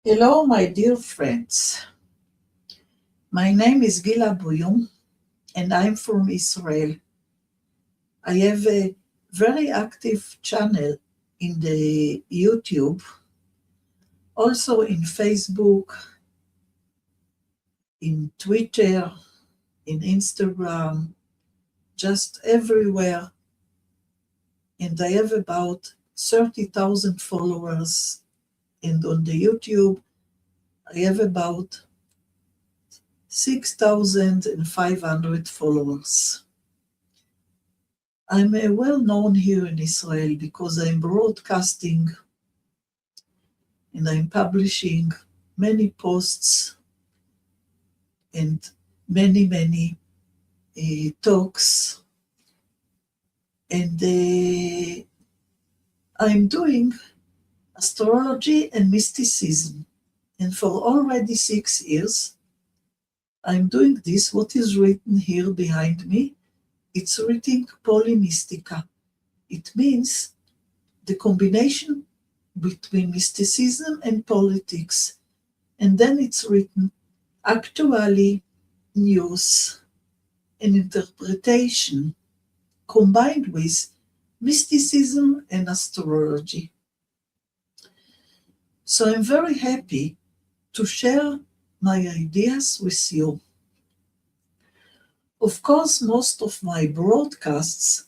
Hello, my dear friends. My name is Gila Buyum, and I'm from Israel. I have a very active channel in the YouTube, also in Facebook, in Twitter, in Instagram, just everywhere. And I have about 30,000 followers. And on the YouTube, I have about 6,500 followers. I'm well known here in Israel because I'm broadcasting and I'm publishing many posts and many talks. And I'm doing astrology and mysticism. And for already 6 years, I'm doing this, what is written here behind me. It's written Poly-Misticism. It means the combination between mysticism and politics. And then it's written actually news and interpretation combined with mysticism and astrology. So I'm very happy to share my ideas with you. Of course, most of my broadcasts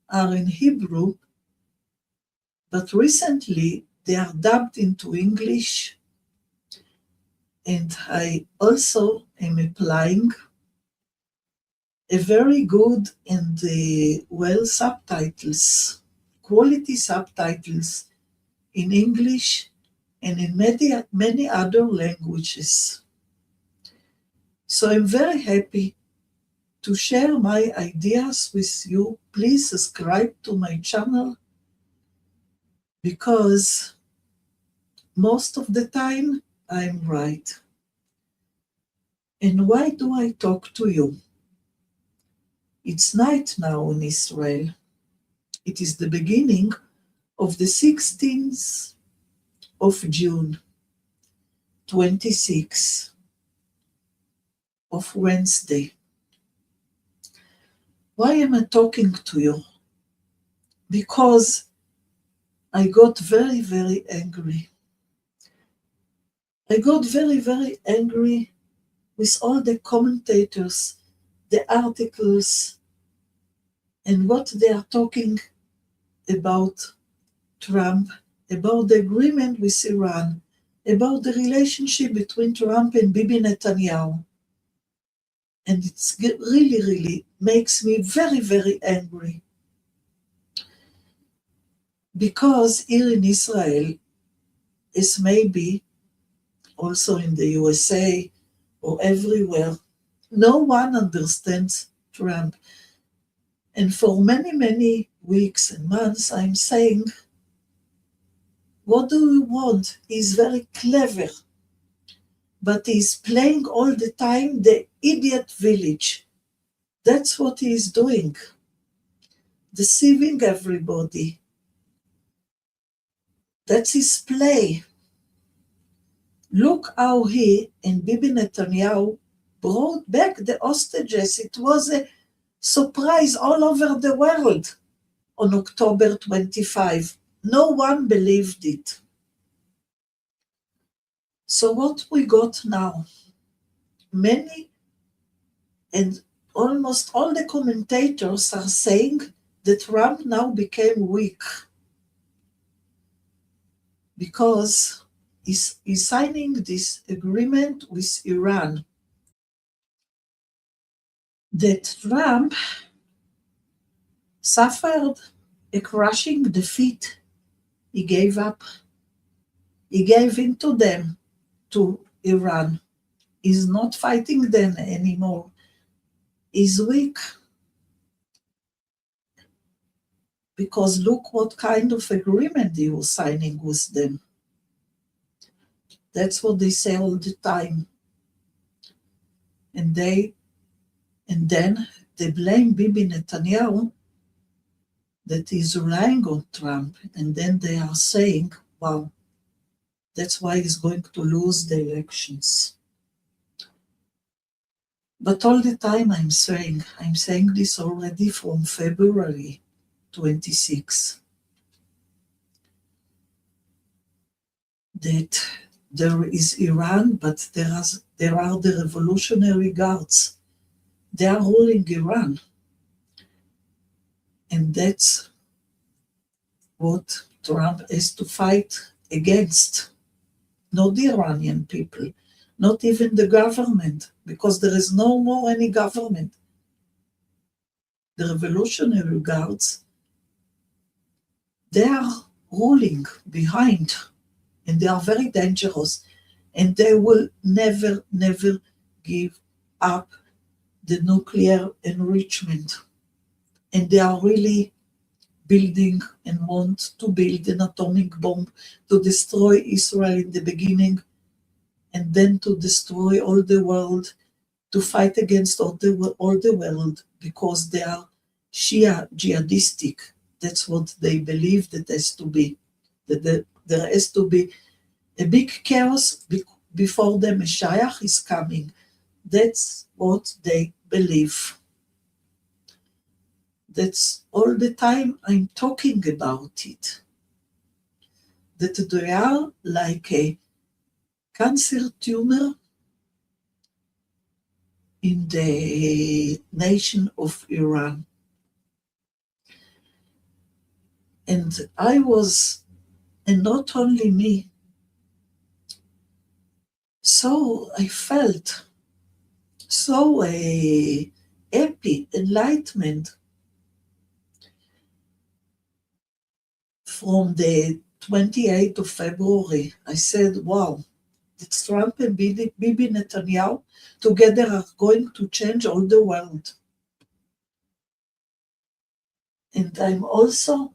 are in Hebrew, but recently they are dubbed into English, and I also am applying a very good and well subtitles, quality subtitles in English and in many other languages. So I'm very happy to share my ideas with you. Please subscribe to my channel because most of the time I'm right. And why do I talk to you? It's night now in Israel. It is the beginning of the 16th of June, 26 of Wednesday. Why am I talking to you? Because I got very angry. I got very angry with all the commentators, the articles, and what they are talking about Trump, about the agreement with Iran, about the relationship between Trump and Bibi Netanyahu. And it's really makes me very angry. Because here in Israel, as maybe also in the USA or everywhere, no one understands Trump. And for many weeks and months, I'm saying, what do you want? He's very clever, but he's playing all the time the idiot village. That's what he's doing, deceiving everybody. That's his play. Look how he and Bibi Netanyahu brought back the hostages. It was a surprise all over the world on October 25. No one believed it. So what we got now, many and almost all the commentators are saying that Trump now became weak because he's signing this agreement with Iran. That Trump suffered a crushing defeat. He gave up. He gave in to them, to Iran. He's not fighting them anymore. He's weak. Because look what kind of agreement he was signing with them. That's what they say all the time. And then they blame Bibi Netanyahu that he's relying on Trump. And then they are saying, wow, That's why he's going to lose the elections. But all the time I'm saying this already from February 26, that there is Iran, but there are the Revolutionary Guards. They are ruling Iran. And that's what Trump has to fight against. Not the Iranian people, not even the government, because there is no more any government. The Revolutionary Guards, they are ruling behind, and they are very dangerous, and they will never, never give up the nuclear enrichment. And they are really building and want to build an atomic bomb to destroy Israel in the beginning, and then to destroy all the world, to fight against all the world, because they are Shia jihadistic. That's what they believe that has to be. That there has to be a big chaos before the Messiah is coming. That's what they believe. That's all the time I'm talking about it. That they are like a cancer tumor in the nation of Iran. And I was, and not only me, so I felt so happy, enlightenment from the 28th of February. I said, wow, it's Trump and Bibi Netanyahu together are going to change all the world. And I'm also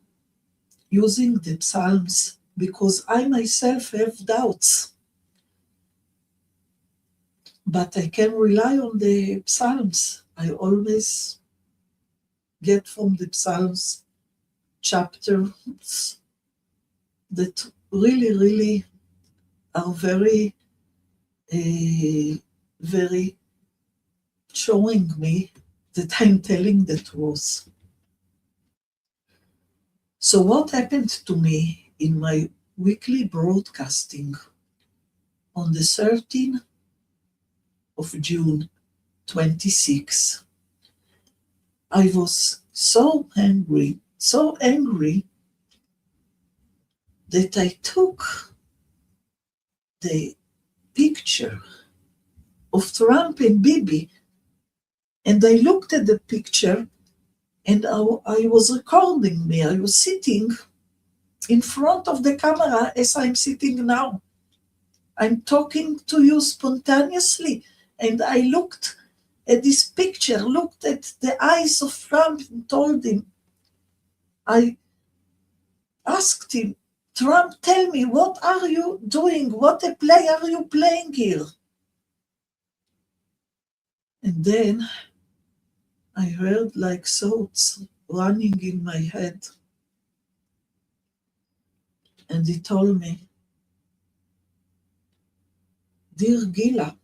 using the Psalms because I myself have doubts. But I can rely on the Psalms. I always get from the Psalms chapters that really, really are very, very showing me that I'm telling the truth. So what happened to me in my weekly broadcasting on the 13th of June 26, I was so angry that I took the picture of Trump and Bibi, and I looked at the picture, and I was recording me. I was sitting in front of the camera as I'm sitting now. I'm talking to you spontaneously, and I looked at this picture, looked at the eyes of Trump and told him, I asked him, Trump, tell me, what are you doing? What a play are you playing here? And then I heard like thoughts running in my head. And he told me, dear Gila,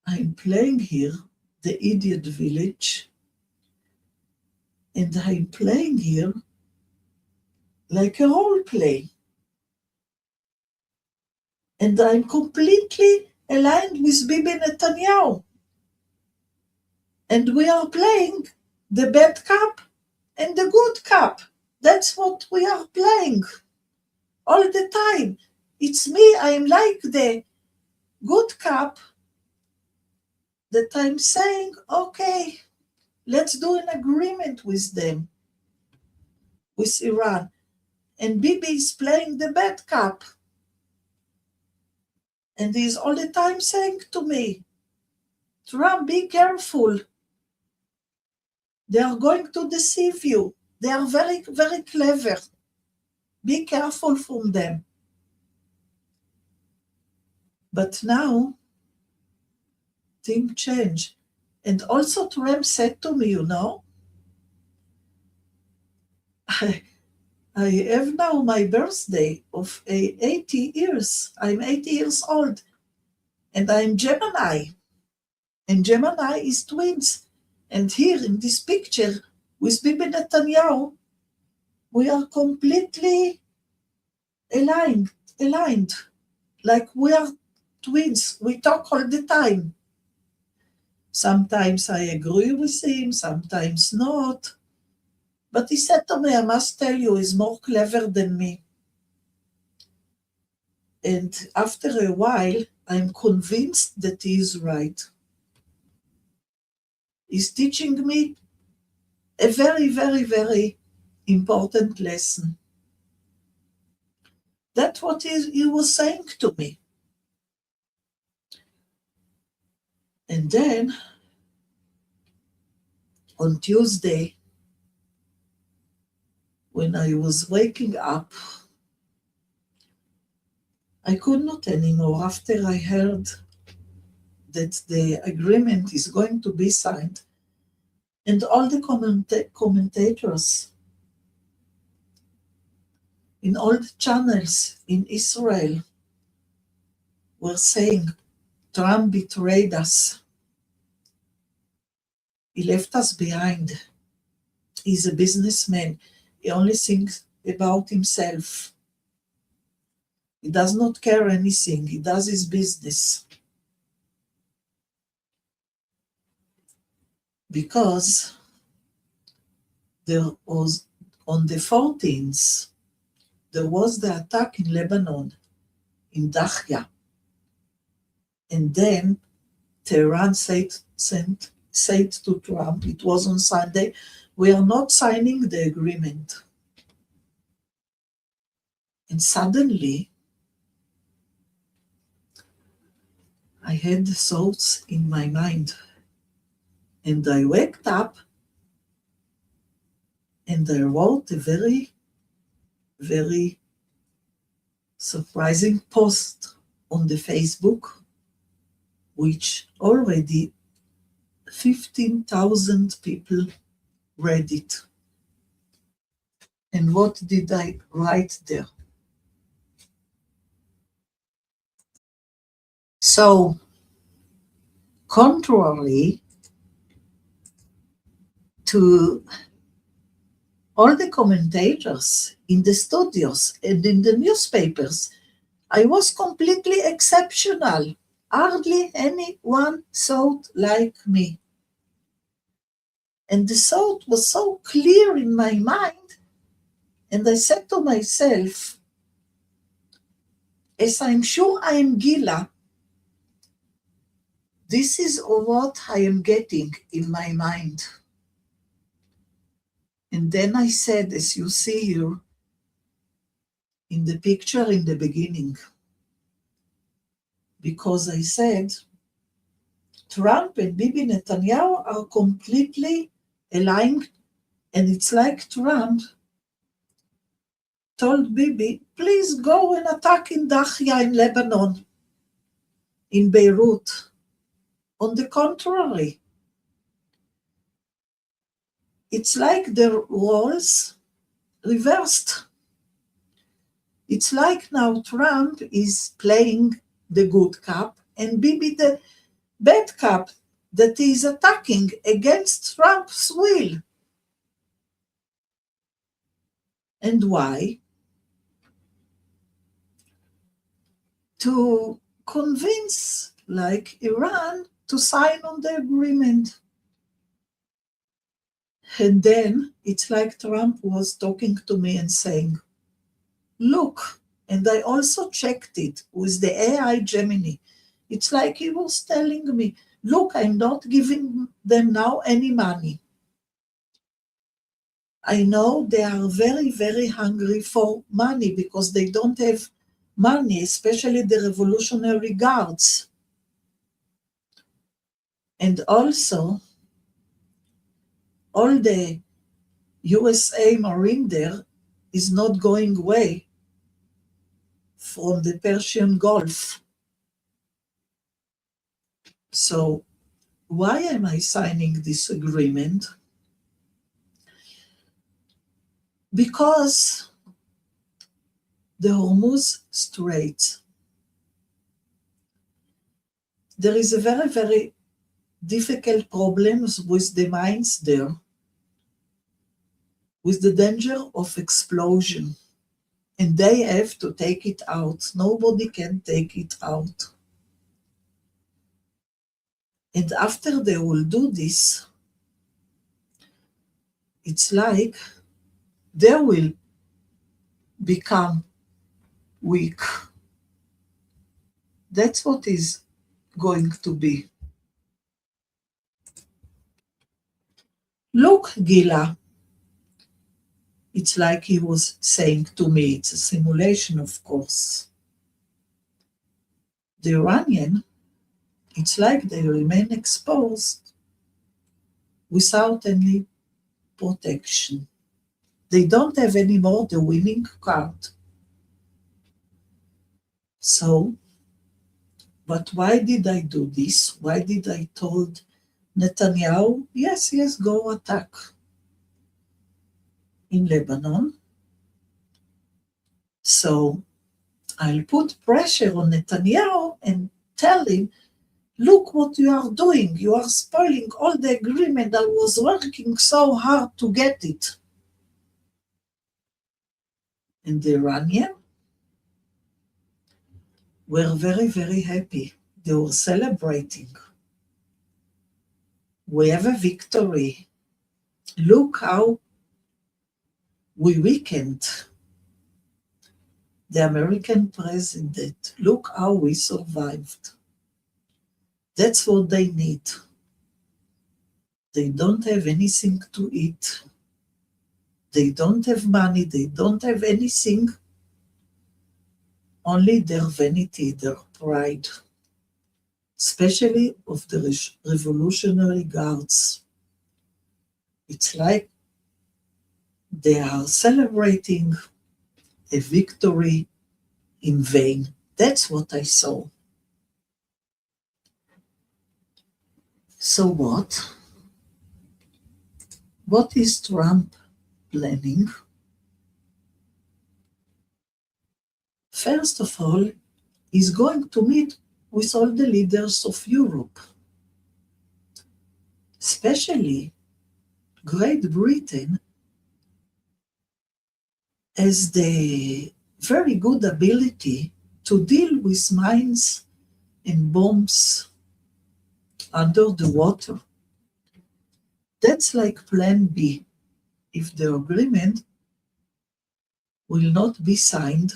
I'm playing here the Idiot Village, and I'm playing here like a role play. And I'm completely aligned with Bibi Netanyahu. And we are playing the bad cop and the good cop. That's what we are playing all the time. It's me, I'm like the good cop that I'm saying, okay, let's do an agreement with them, with Iran. And Bibi is playing the bad cop. And he's all the time saying to me, Trump, be careful. They are going to deceive you. They are very, very clever. Be careful from them. But now, things change. And also Trump said to me, I have now my birthday of 80 years. I'm 80 years old, and I'm Gemini. And Gemini is twins. And here in this picture with Bibi Netanyahu, we are completely aligned, like we are twins. We talk all the time. Sometimes I agree with him, sometimes not. But he said to me, I must tell you, he's more clever than me. And after a while, I'm convinced that he is right. He's teaching me a very, very, very important lesson. That's what he was saying to me. And then, on Tuesday, when I was waking up, I could not anymore after I heard that the agreement is going to be signed. And all the commentators in all the channels in Israel were saying, Trump betrayed us. He left us behind. He's a businessman. He only thinks about himself. He does not care anything. He does his business. Because there was, on the 14th, there was the attack in Lebanon, in Dahiyeh. And then Tehran said to Trump, it was on Sunday, we are not signing the agreement. And suddenly, I had thoughts in my mind. And I waked up and I wrote a very, very surprising post on the Facebook, which already 15,000 people read it. And what did I write there? So, contrary to all the commentators in the studios and in the newspapers, I was completely exceptional. Hardly anyone thought like me. And the thought was so clear in my mind, and I said to myself, as I'm sure I am Gila, this is what I am getting in my mind. And then I said, as you see here in the picture in the beginning, because I said, Trump and Bibi Netanyahu are completely aligned, and it's like Trump told Bibi, please go and attack in Dahiyeh in Lebanon, in Beirut. On the contrary, it's like the roles reversed. It's like now Trump is playing the good cop and Bibi the bad cop that is attacking against Trump's will. And why? To convince, like Iran, to sign on the agreement. And then it's like Trump was talking to me and saying, look, and I also checked it with the AI Gemini. It's like he was telling me, look, I'm not giving them now any money. I know they are very, very hungry for money because they don't have money, especially the Revolutionary Guards. And also, all the USA Marine there is not going away from the Persian Gulf. So why am I signing this agreement? Because the Hormuz Strait. There is a very, very difficult problems with the mines there, with the danger of explosion. And they have to take it out. Nobody can take it out. And after they will do this, it's like they will become weak. That's what is going to be. Look, Gila. It's like he was saying to me, it's a simulation, of course. The Iranian, it's like they remain exposed without any protection. They don't have anymore the winning card. So, but why did I do this? Why did I told Netanyahu, yes, go attack in Lebanon? So I'll put pressure on Netanyahu and tell him, look what you are doing. You are spoiling all the agreement. I was working so hard to get it. And the Iranians were very, very happy. They were celebrating. We have a victory. Look how we weakened the American president. Look how we survived. That's what they need. They don't have anything to eat. They don't have money. They don't have anything. Only their vanity, their pride, especially of the Revolutionary Guards. It's like they are celebrating a victory in vain. That's what I saw. So what? What is Trump planning? First of all, he's going to meet with all the leaders of Europe, especially Great Britain has the very good ability to deal with mines and bombs under the water. That's like plan B. If the agreement will not be signed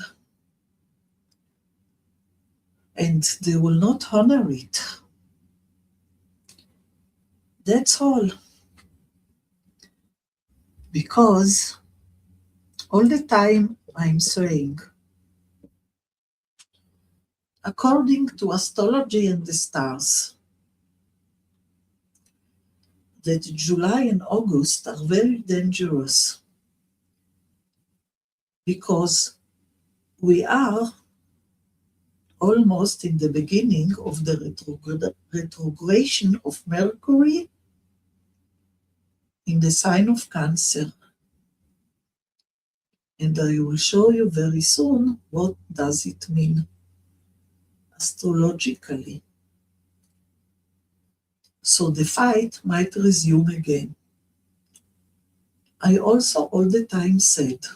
and they will not honor it. That's all. Because all the time I'm saying, according to astrology and the stars, that July and August are very dangerous because we are almost in the beginning of the retrogradation of Mercury in the sign of Cancer. And I will show you very soon what does it mean astrologically. So the fight might resume again. I also all the time said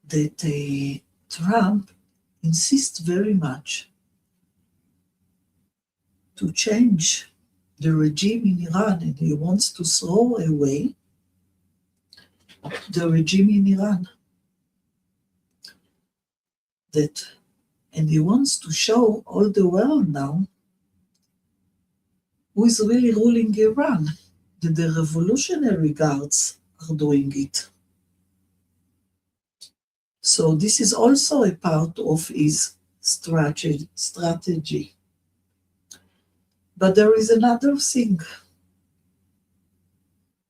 that Trump insists very much to change the regime in Iran, and he wants to throw away the regime in Iran. And he wants to show all the world now who is really ruling Iran, that the Revolutionary Guards are doing it. So this is also a part of his strategy. But there is another thing.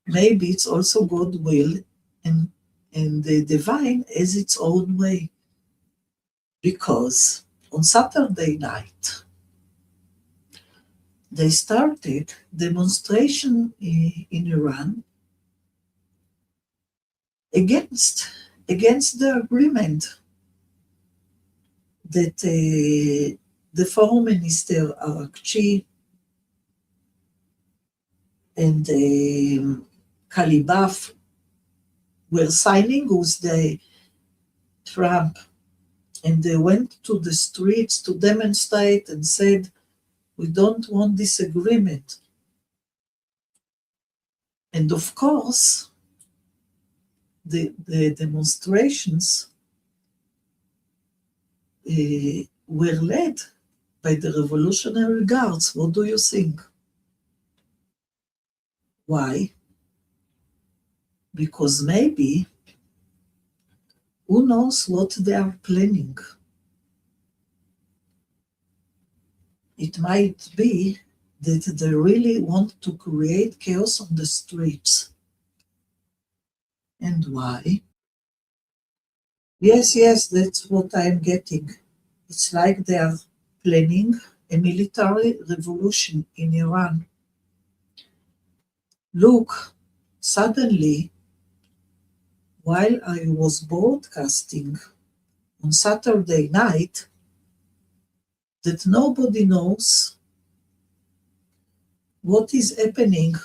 Maybe it's also God's will, and the divine has its own way. Because on Saturday night, they started demonstration in Iran against against the agreement that the foreign minister IRGC and Kalibaf were signing with the Trump, and they went to the streets to demonstrate and said, we don't want this agreement. And of course, the demonstrations were led by the Revolutionary Guards. What do you think? Why? Because maybe, who knows what they are planning? It might be that they really want to create chaos on the streets. And why? Yes, that's what I'm getting. It's like they are planning a military revolution in Iran. Look, suddenly, while I was broadcasting on Saturday night, that nobody knows what is happening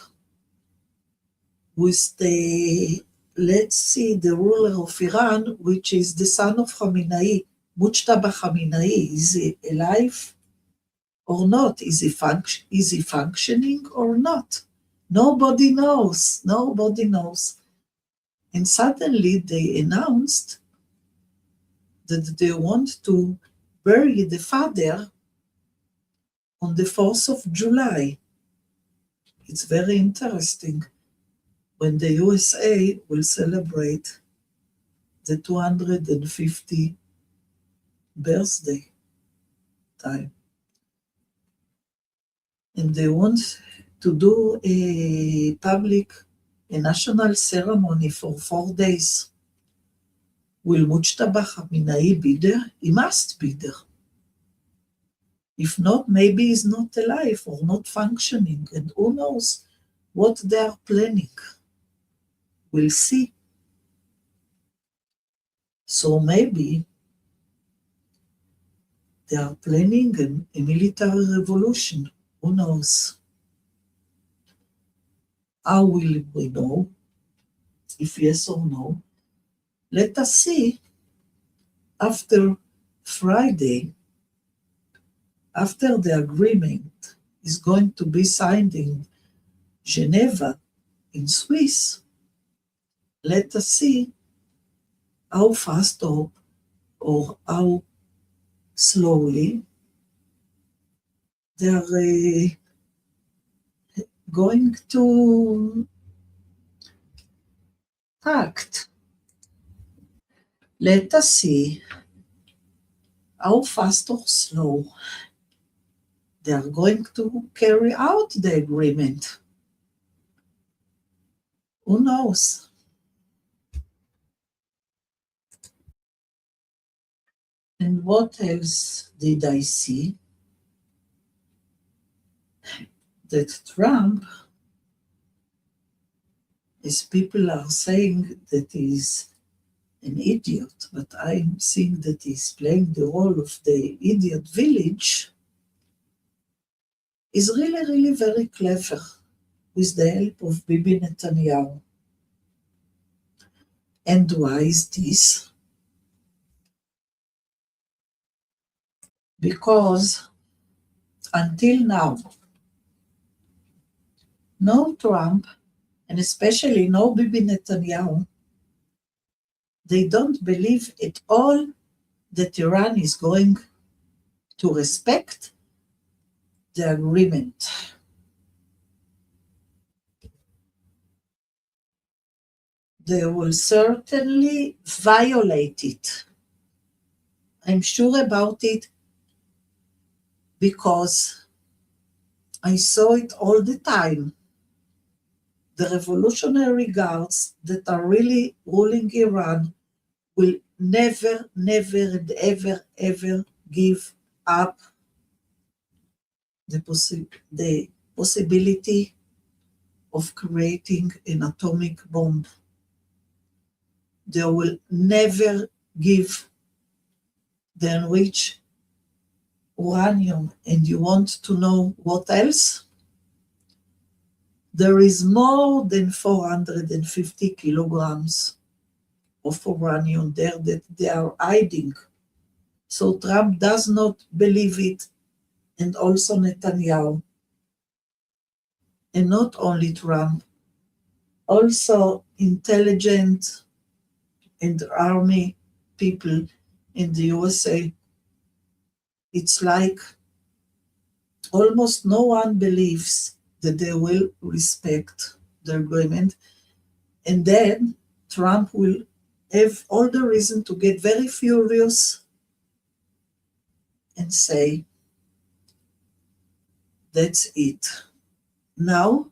with the, let's see, the ruler of Iran, which is the son of Khamenei, Mujtaba Khamenei. Is he alive or not? Is he functioning or not? Nobody knows. Nobody knows. And suddenly they announced that they want to bury the father on the 4th of July. It's very interesting when the USA will celebrate the 250 birthday time. And they want to do a national ceremony for 4 days. Will Mujtaba Khamenei be there? He must be there. If not, maybe he's not alive or not functioning, and who knows what they are planning. We'll see. So maybe they are planning a military revolution. Who knows? How will we know? If yes or no? Let us see after Friday, after the agreement is going to be signed in Geneva, in Swiss. Let us see how fast or how slowly they are going to act. Let us see how fast or slow they are going to carry out the agreement. Who knows? And what else did I see? That Trump, as people are saying that he's an idiot, but I'm seeing that he's playing the role of the idiot village, is really, really very clever with the help of Bibi Netanyahu. And why is this? Because until now, no Trump, and especially no Bibi Netanyahu, they don't believe at all that Iran is going to respect the agreement. They will certainly violate it. I'm sure about it because I saw it all the time. The Revolutionary Guards that are really ruling Iran will never, never, and ever give up the possibility of creating an atomic bomb. they will never give the enriched uranium. And you want to know what else? There is more than 450 kilograms of uranium there that they are hiding. So Trump does not believe it, and also Netanyahu. And not only Trump, also intelligent and army people in the USA. It's like almost no one believes that they will respect the agreement. And then Trump will have all the reason to get very furious and say, that's it. Now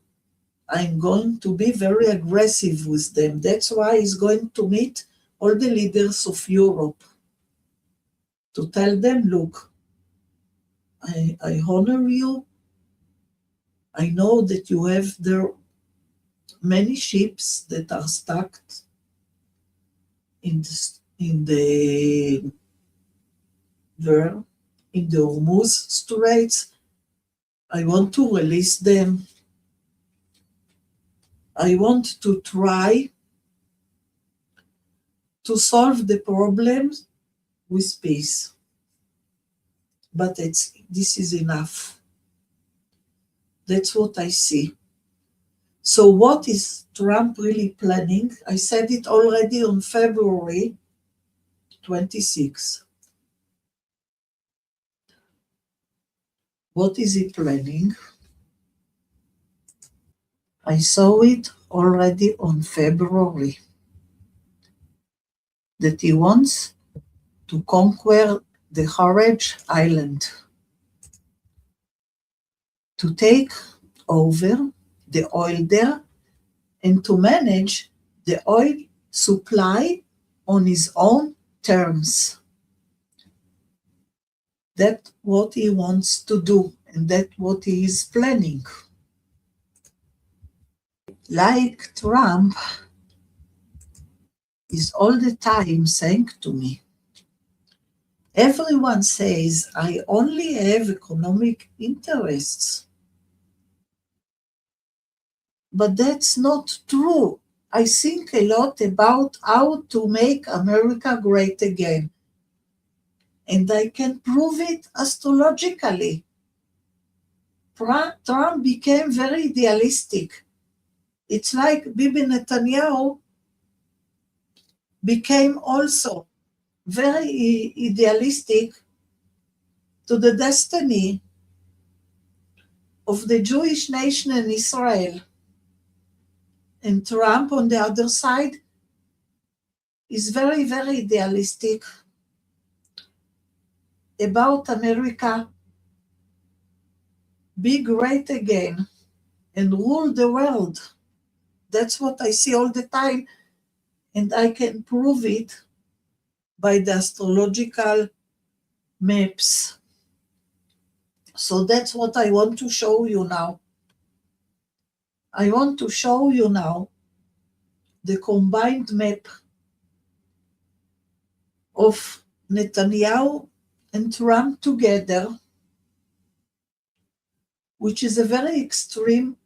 I'm going to be very aggressive with them. That's why he's going to meet all the leaders of Europe to tell them, look, I honor you. I know that you have there many ships that are stuck in the Hormuz Straits. I want to release them. I want to try to solve the problems with peace. But this is enough. That's what I see. So what is Trump really planning? I said it already on February 26. What is he planning? I saw it already on February, that he wants to conquer the Kharg Island, to take over the oil there and to manage the oil supply on his own terms. That's what he wants to do, and that's what he is planning. Like Trump is all the time saying to me, everyone says I only have economic interests. But that's not true. I think a lot about how to make America great again. And I can prove it astrologically. Trump became very idealistic. It's like Bibi Netanyahu became also very idealistic to the destiny of the Jewish nation in Israel. And Trump, on the other side, is very, very idealistic about America be great again and rule the world. That's what I see all the time, and I can prove it by the astrological maps. So that's what I want to show you now. I want to show you now the combined map of Netanyahu and Trump together, which is a very extreme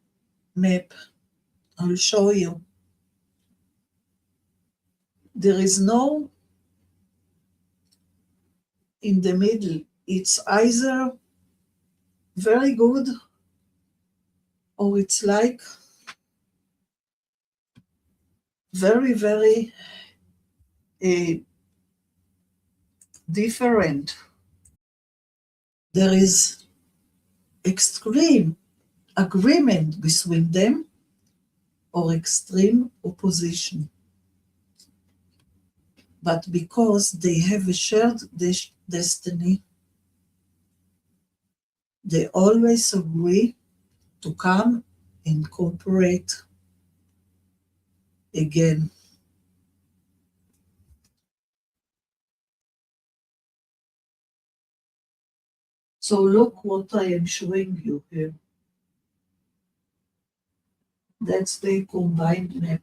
map. I'll show you. There is no in the middle. It's either very good or it's like very, very different. There is extreme agreement between them or extreme opposition. But because they have a shared destiny, they always agree to come and cooperate again. So look what I am showing you here. That's the combined map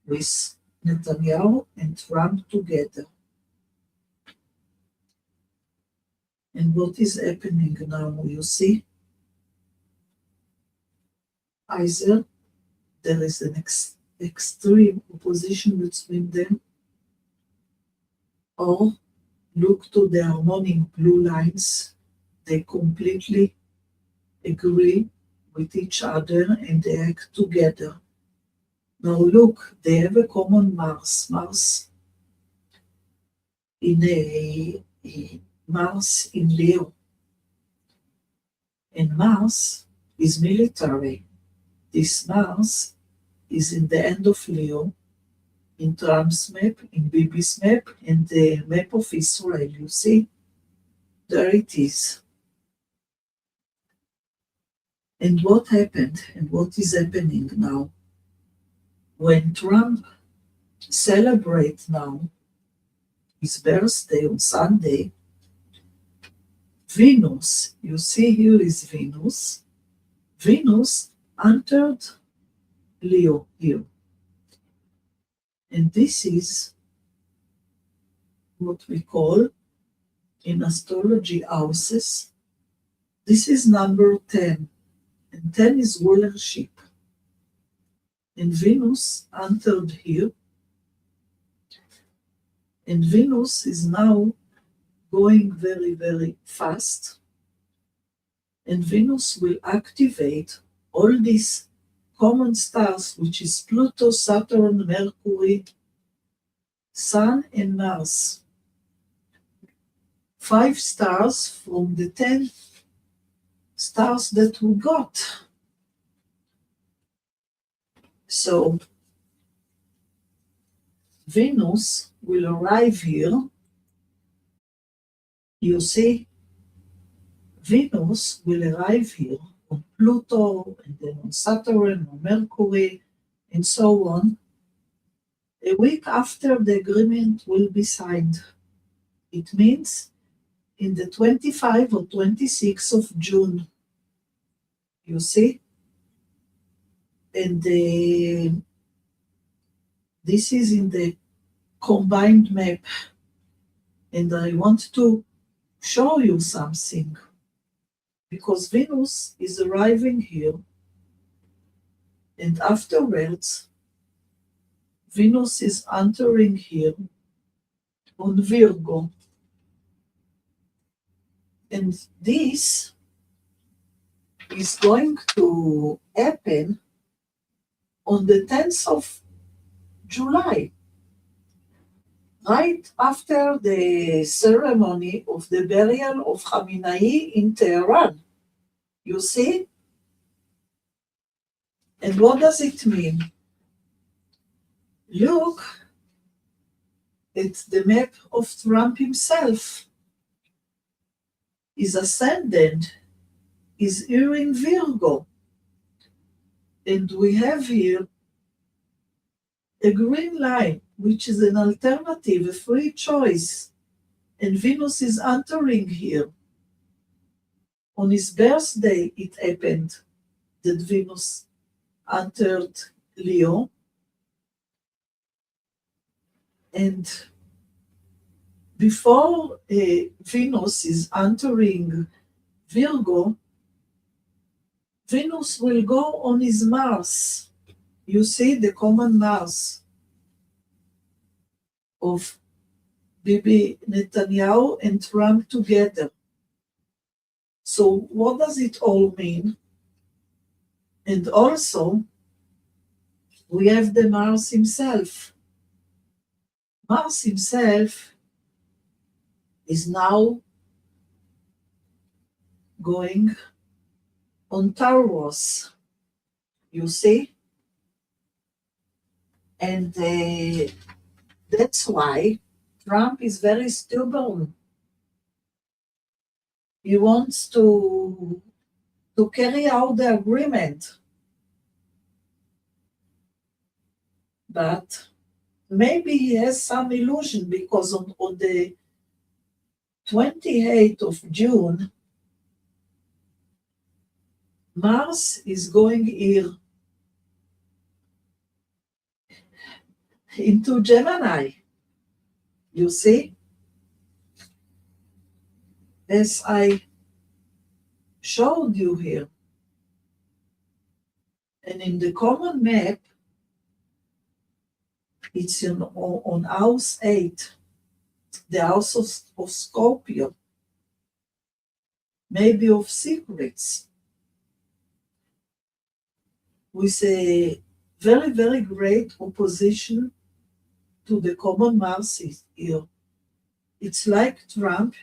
with Netanyahu and Trump together. And what is happening now, you see? Either there is an extreme opposition between them, or look to the harmonic blue lines, they completely agree with each other and they act together. Now look, they have a common Mars in Mars in Leo. And Mars is military. This Mars is in the end of Leo, in Trump's map, in Bibi's map, and the map of Israel, you see? There it is. And what happened, and what is happening now? When Trump celebrates now his birthday on Sunday, Venus, you see here is Venus. Venus entered Leo here. And this is what we call in astrology houses. This is number 10. And 10 is rulership. And Venus entered here. And Venus is now going very, very fast. And Venus will activate all these common stars, which is Pluto, Saturn, Mercury, Sun, and Mars. 5 stars from the 10 stars that we got. So Venus will arrive here. You see, Venus will arrive here on Pluto, and then on Saturn, on Mercury, and so on, a week after the agreement will be signed. It means in the 25 or 26 of June. You see? And this is in the combined map. And I want to show you something, because Venus is arriving here, and afterwards Venus is entering here on Virgo. And this is going to happen on the 10th of July. Right after the ceremony of the burial of Khamenei in Tehran. You see? And what does it mean? Look at the map of Trump himself. His ascendant is here in Virgo. And we have here a green line, which is an alternative, a free choice. And Venus is entering here. On his birthday, it happened that Venus entered Leo. And before Venus is entering Virgo, Venus will go on his Mars. You see the common Mars of Bibi Netanyahu and Trump together. So what does it all mean? And also, we have the Mars himself. Mars himself is now going on Taurus, you see? And that's why Trump is very stubborn. He wants to carry out the agreement. But maybe he has some illusion, because on the 28th of June, Mars is going here. into Gemini. You see? As I showed you here. And in the common map, it's on house 8, the house of Scorpio, maybe of secrets, with a very, very great opposition to the common Mars here. It's like Trump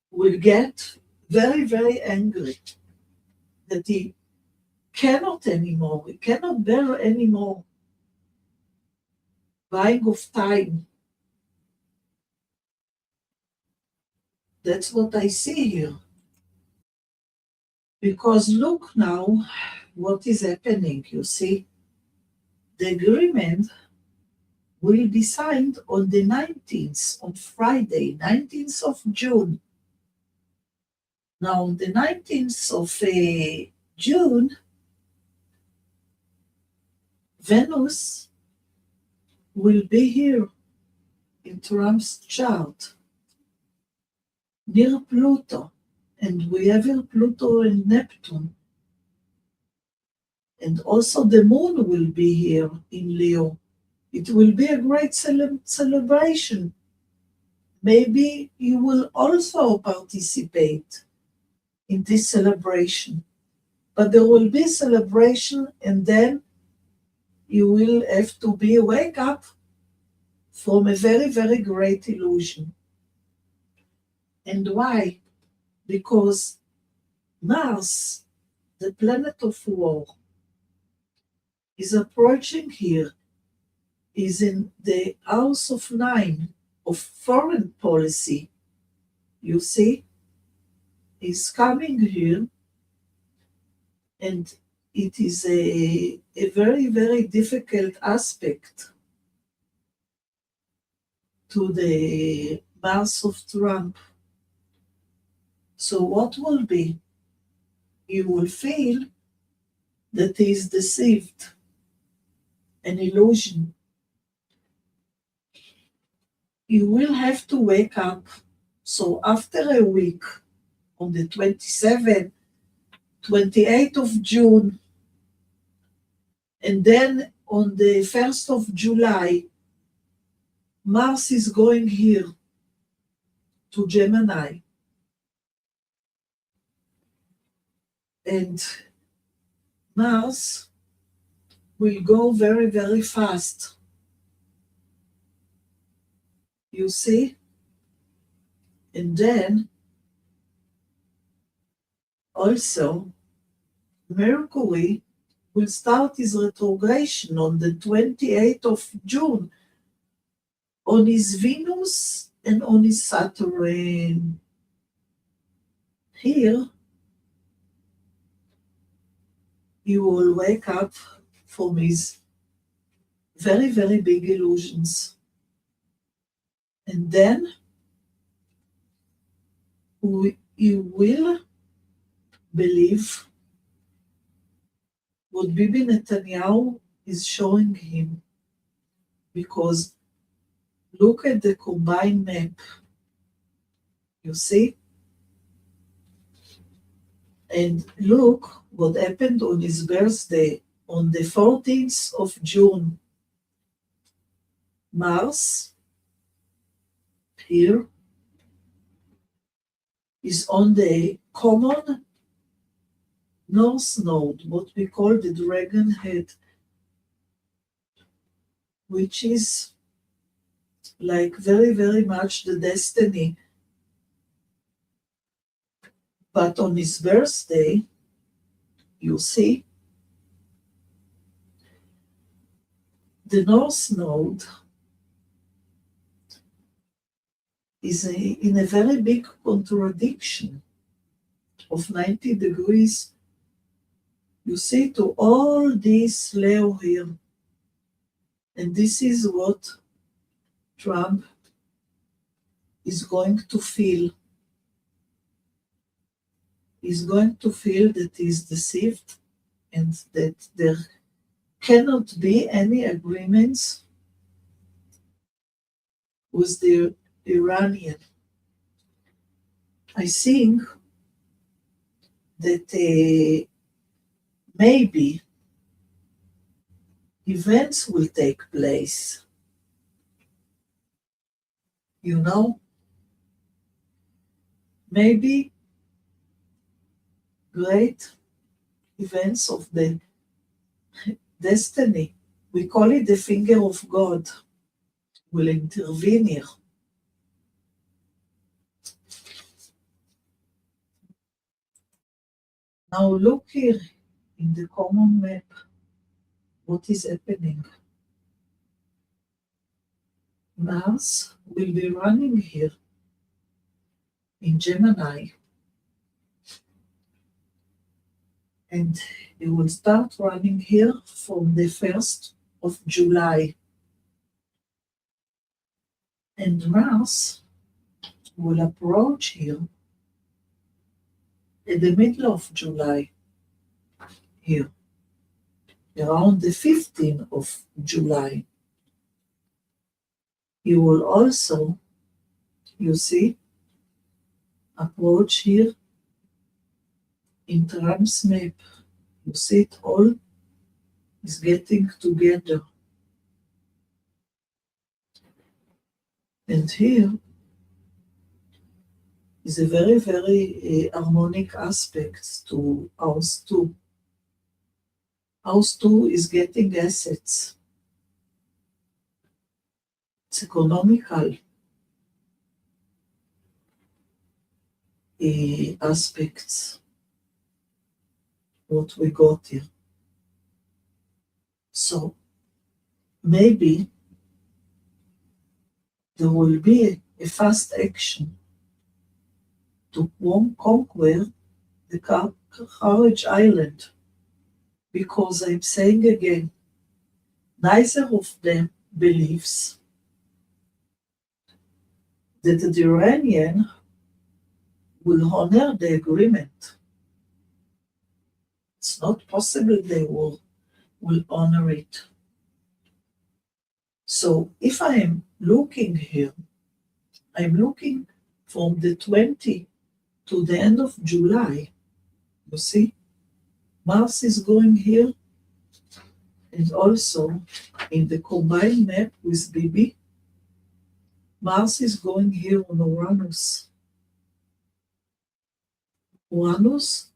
will get very, very angry that he cannot anymore, he cannot bear anymore buying of time. That's what I see here. Because look now what is happening, you see. The agreement will be signed on the 19th, on Friday, 19th of June. Now, on the 19th of June, Venus will be here in Trump's chart, near Pluto. And we have here Pluto and Neptune. And also the moon will be here in Leo. It will be a great celebration. Maybe you will also participate in this celebration. But there will be celebration, and then you will have to wake up from a very, very great illusion. And why? Because Mars, the planet of war, is approaching here, is in the house of 9 of foreign policy. You see, is coming here, and it is a very, very difficult aspect to the Mars of Trump. So what will be? You will feel that he is deceived, an illusion. You will have to wake up. So after a week, on the 27th, 28th of June, and then on the 1st of July, Mars is going here to Gemini. And Mars will go very, very fast. You see? And then also Mercury will start his retrogression on the 28th of June on his Venus and on his Saturn. Here, you will wake up from his very, very big illusions. And then you will believe what Bibi Netanyahu is showing him. Because look at the combined map. You see? And look what happened on his birthday on the 14th of June. Mars, here, is on the common north node, what we call the dragon head, which is like very, very much the destiny. But on his birthday, you see, the north node is in a very big contradiction of 90 degrees. You see, to all this Leo here. And this is what Trump is going to feel. He's going to feel that he's deceived and that there cannot be any agreements with the Iranian. I think that maybe events will take place. You know, maybe great events of the destiny, we call it the finger of God, will intervene here. Now look here in the common map, what is happening. Mars will be running here in Gemini, and it will start running here from the 1st of July. And Mars will approach here in the middle of July, here, around the 15th of July. You will also, you see, approach here in Trump's map. You see it all is getting together. And here is a very, very harmonic aspect to House 2. House 2 is getting assets. It's economical aspects, what we got here. So maybe there will be a fast action to conquer the Kharg Island, because I'm saying again, neither of them believes that the Iranian will honor the agreement. It's not possible they will honor it. So if I am looking here, I'm looking from the 20th to the end of July. You see, Mars is going here, and also in the combined map with Bibi, Mars is going here on Uranus. Uranus,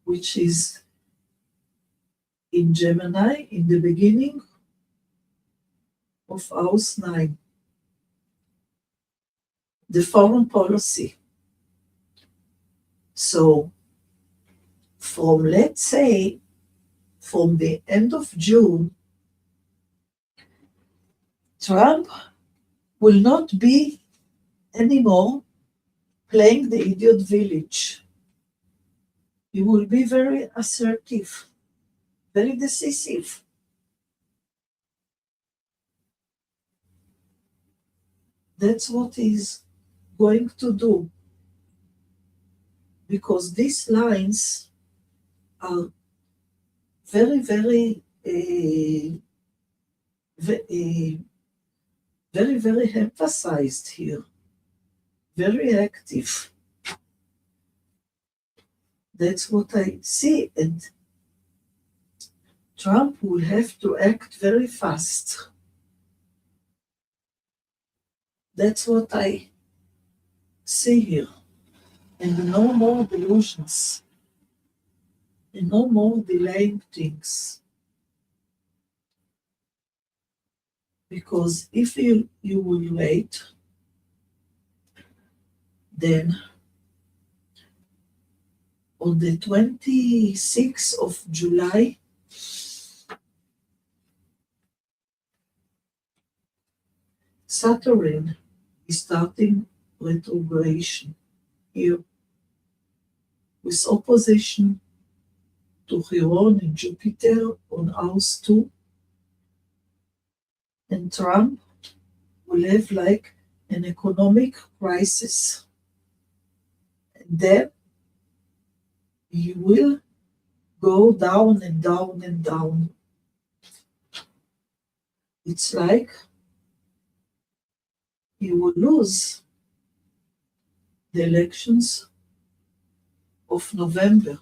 which is in Gemini in the beginning of House 9. The foreign policy. So from, let's say, from the end of June, Trump will not be anymore playing the idiot village. He will be very assertive, very decisive. That's what he's going to do, because these lines are very, very, very, very emphasized here, very active. That's what I see, and Trump will have to act very fast. That's what I see here. And no more delusions. And no more delaying things. Because if you will wait, then on the 26th of July, Saturn is starting retrogradation here, with opposition to Chiron and Jupiter on House 2. And Trump will have like an economic crisis. And then he will go down and down and down it's like he will lose the elections of November.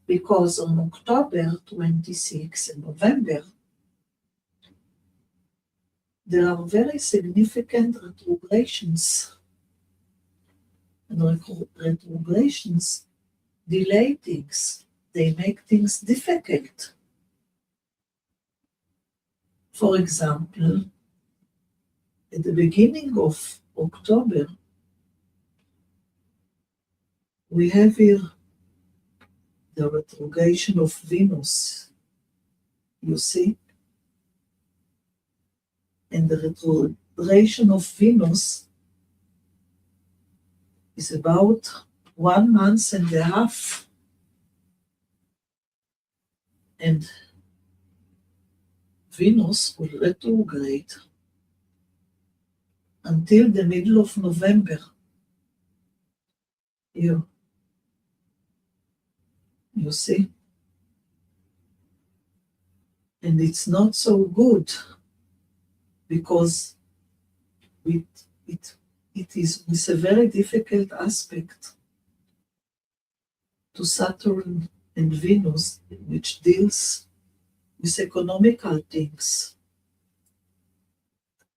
Because on October 26 and November, there are very significant retrogradations. And retrogradations delay things. They make things difficult. For example, at the beginning of October, we have here the retrogradation of Venus, you see? And the retrogradation of Venus is about 1.5 months. And Venus will retrograde until the middle of November. Here. You see? And it's not so good because it is with a very difficult aspect to Saturn and Venus, which deals with economical things.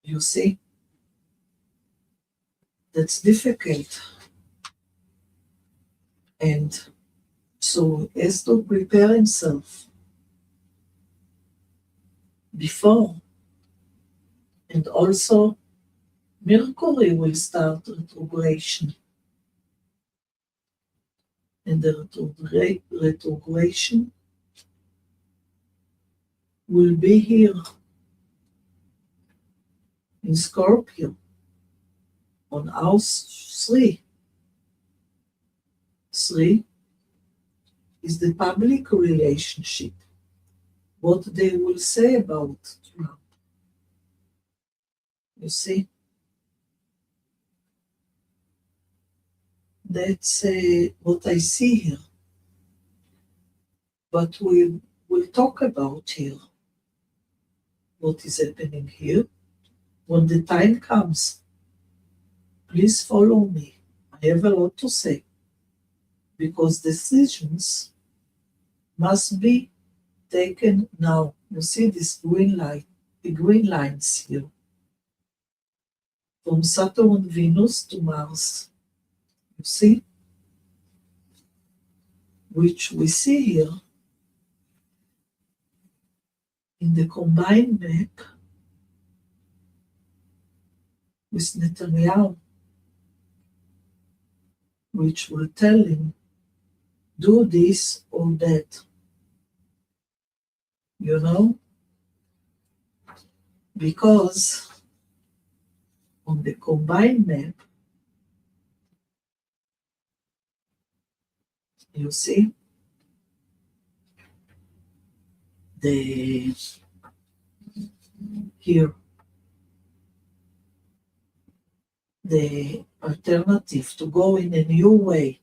You see? That's difficult. And so he has to prepare himself before. And also Mercury will start retrogradation. And the retrogradation will be here in Scorpio on house 3. 3 is the public relationship, what they will say about Trump. You see? That's what I see here. But we will talk about here what is happening here. When the time comes, please follow me. I have a lot to say. Because decisions must be taken now. You see this green light, the green lines here. From Saturn, Venus to Mars. You see? Which we see here in the combined map with Netanyahu, which will tell him, do this or that. You know? Because on the combined map, you see, here, the alternative to go in a new way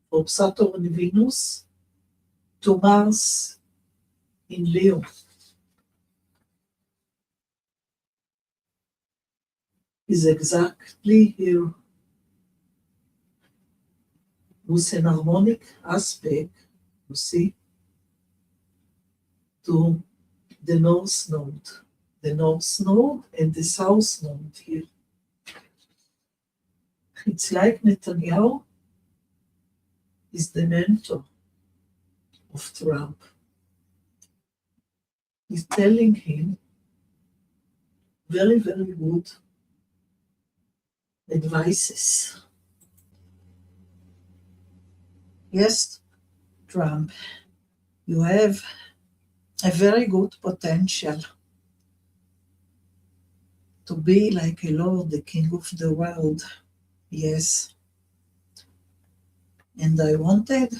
from Saturn and Venus to Mars in Leo. Is exactly here with an harmonic aspect, you see, to the North Node. The North Node and the South Node here. It's like Netanyahu is the mentor of Trump. He's telling him very, very good advices. Yes, Trump, you have a very good potential to be like a Lord, the King of the world. Yes. And I wanted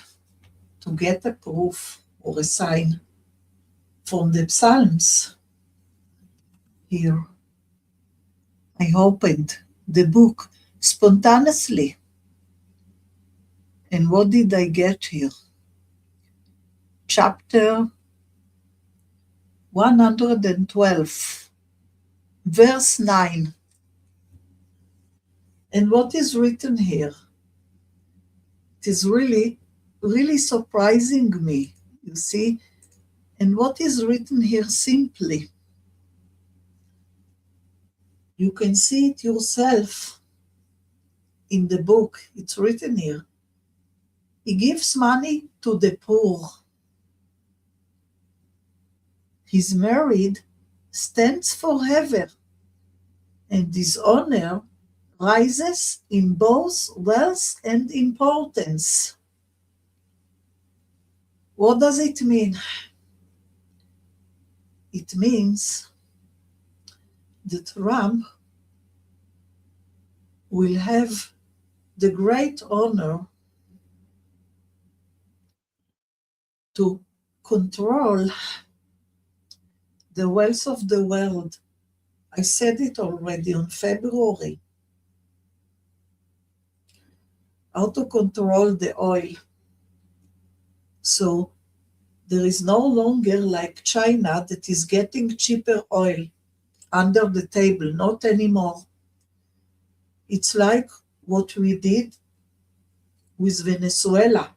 to get a proof or a sign from the Psalms here. I opened the book spontaneously. And what did I get here? Chapter 112, verse 9. And what is written here? It is really, really surprising me, you see. And what is written here simply? You can see it yourself in the book. It's written here. He gives money to the poor. His merit stands forever, and his honor rises in both wealth and importance. What does it mean? It means that Trump will have the great honor to control the wealth of the world. I said it already on February. How to control the oil. So there is no longer like China that is getting cheaper oil under the table, not anymore. It's like what we did with Venezuela.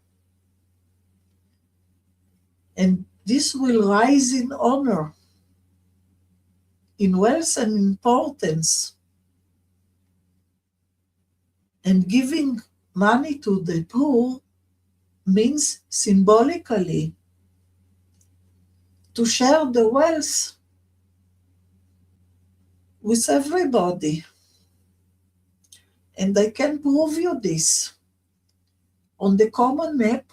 And this will rise in honor, in wealth and importance. And giving money to the poor means symbolically to share the wealth with everybody. And I can prove you this. On the common map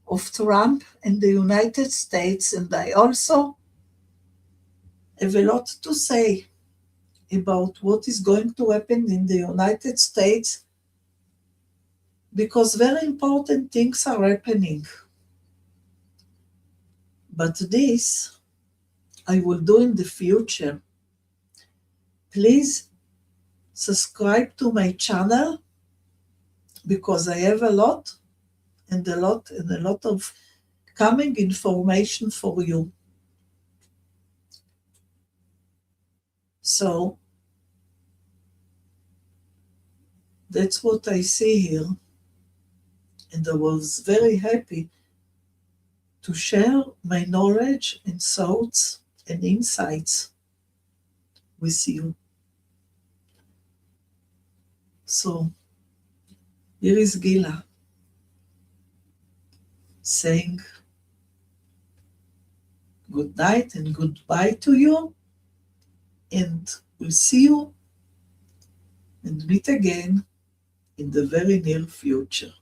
of Trump and the United States, and I also have a lot to say about what is going to happen in the United States, because very important things are happening. But this I will do in the future. Please subscribe to my channel, because I have a lot of coming information for you. So that's what I see here. And I was very happy to share my knowledge and thoughts and insights with you. So here is Gila saying good night and goodbye to you, and we'll see you and meet again in the very near future.